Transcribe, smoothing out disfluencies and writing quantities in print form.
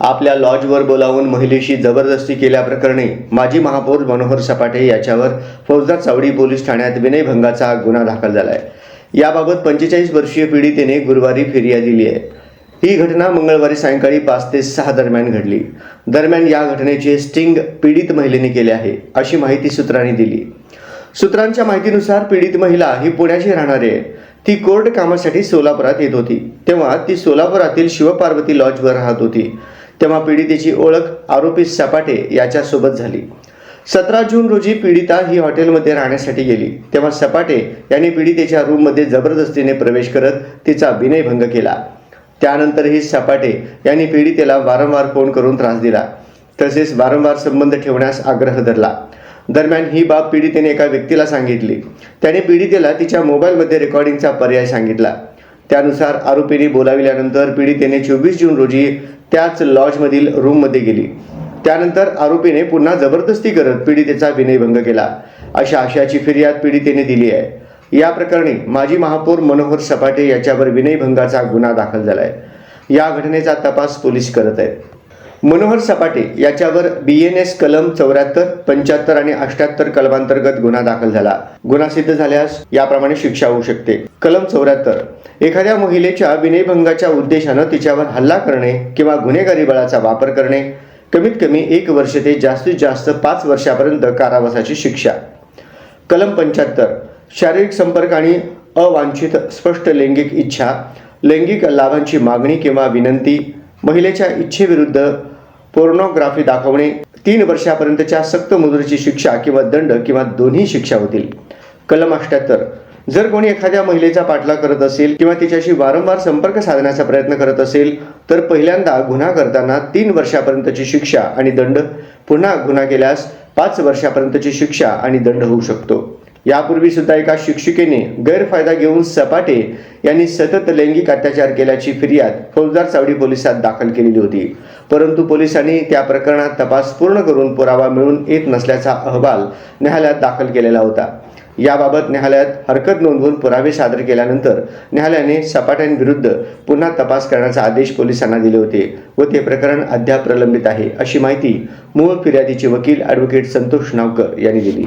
आपल्या लॉजवर बोलावून महिलेशी जबरदस्ती केल्याप्रकरणी माजी महापौर मनोहर सपाटे याच्यावर फौजदार चावडी पोलीस ठाण्यात विनयभंगाचा गुन्हा दाखल झाला आहे। याबाबत 45 वर्षीय पीडितेने गुरुवारी फिर्याद दिली आहे। ही घटना मंगळवारी सायंकाळी 5 ते 6 दरम्यान घडली। दरम्यान या घटनेचे स्टिंग पीडित महिलेने केले आहे, अशी माहिती सूत्रांनी दिली। सूत्रांच्या माहितीनुसार पीडित महिला ही पुण्याची राहणारी आहे। ती कोर्ट कामासाठी सोलापुरात येत होती, तेव्हा ती सोलापुरातील शिवपार्वती लॉजवर राहत होती। तेव्हा पीडितेची ओळख आरोपी सपाटे याच्यासोबत झाली। 17 जून रोजी पीडिता ही हॉटेलमध्ये राहण्यासाठी गेली, तेव्हा सपाटे यांनी पीडितेच्या रूममध्ये जबरदस्तीने प्रवेश करत तिचा विनयभंग केला। त्यानंतरही सपाटे यांनी पीडितेला वारंवार फोन करून त्रास दिला, तसेच वारंवार संबंध ठेवण्यास आग्रह धरला। दरम्यान ही बाब पीडितेने एका व्यक्तीला सांगितली। त्याने पीडितेला तिच्या मोबाईलमध्ये रेकॉर्डिंगचा पर्याय सांगितला। त्यानुसार आरोपीने बोलाविल्यानंतर पीडितेने 24 जून रोजी त्याच लॉजमधील रूममध्ये गेली। त्यानंतर आरोपीने पुन्हा जबरदस्ती करत पीडितेचा विनयभंग केला, अशा आशयाची फिर्याद पीडितेने दिली आहे। या प्रकरणी माजी महापौर मनोहर सपाटे याच्यावर विनयभंगाचा गुन्हा दाखल झाला आहे। या घटनेचा तपास पोलीस करत आहेत। मनोहर सपाटे याच्यावर BNS कलम 74, 75 आणि 78 कलमांतर्गत गुन्हा दाखल झाला। गुन्हा सिद्ध झाल्यास याप्रमाणे शिक्षा होऊ शकते। कलम 74, एखाद्या महिलेच्या विनयभंगाच्या उद्देशानं तिच्यावर हल्ला करणे किंवा गुन्हेगारी बळाचा वापर करणे, कमीत कमी 1 वर्ष ते जास्तीत जास्त 5 वर्षापर्यंत कारावासाची शिक्षा। कलम 75, शारीरिक संपर्क आणि अवांछित स्पष्ट लैंगिक इच्छा, लैंगिक लाभांची मागणी किंवा विनंती, महिलेच्या इच्छेविरुद्ध पोर्नोग्राफी दाखवणे, 3 वर्षापर्यंतच्या सक्त मुद्रेची शिक्षा किंवा दंड किंवा दोन्ही शिक्षा होतील। कलम 78, जर कोणी एखाद्या महिलेचा पाठलाग करत असेल किंवा तिच्याशी वारंवार संपर्क साधण्याचा प्रयत्न करत असेल तर पहिल्यांदा गुन्हा करताना 3 वर्षापर्यंतची शिक्षा आणि दंड, पुन्हा गुन्हा केल्यास 5 वर्षापर्यंतची शिक्षा आणि दंड होऊ शकतो। यापूर्वी सुद्धा एका शिक्षिकेने गैरफायदा घेऊन सपाटे यांनी सतत लैंगिक अत्याचार केल्याची फिर्याद फौजदार चावडी पोलिसात दाखल केलेली होती, परंतु पोलिसांनी त्या प्रकरणात तपास पूर्ण करून पुरावा मिळून येत नसल्याचा अहवाल न्यायालयात दाखल केलेला होता। याबाबत न्यायालयात हरकत नोंदवून पुरावे सादर केल्यानंतर न्यायालयाने सपाट्यांविरुद्ध पुन्हा तपास करण्याचा आदेश पोलिसांना दिले होते व ते प्रकरण अद्याप प्रलंबित आहे, अशी माहिती मूळ फिर्यादीचे वकील ॲडव्होकेट संतोष नावकर यांनी दिली।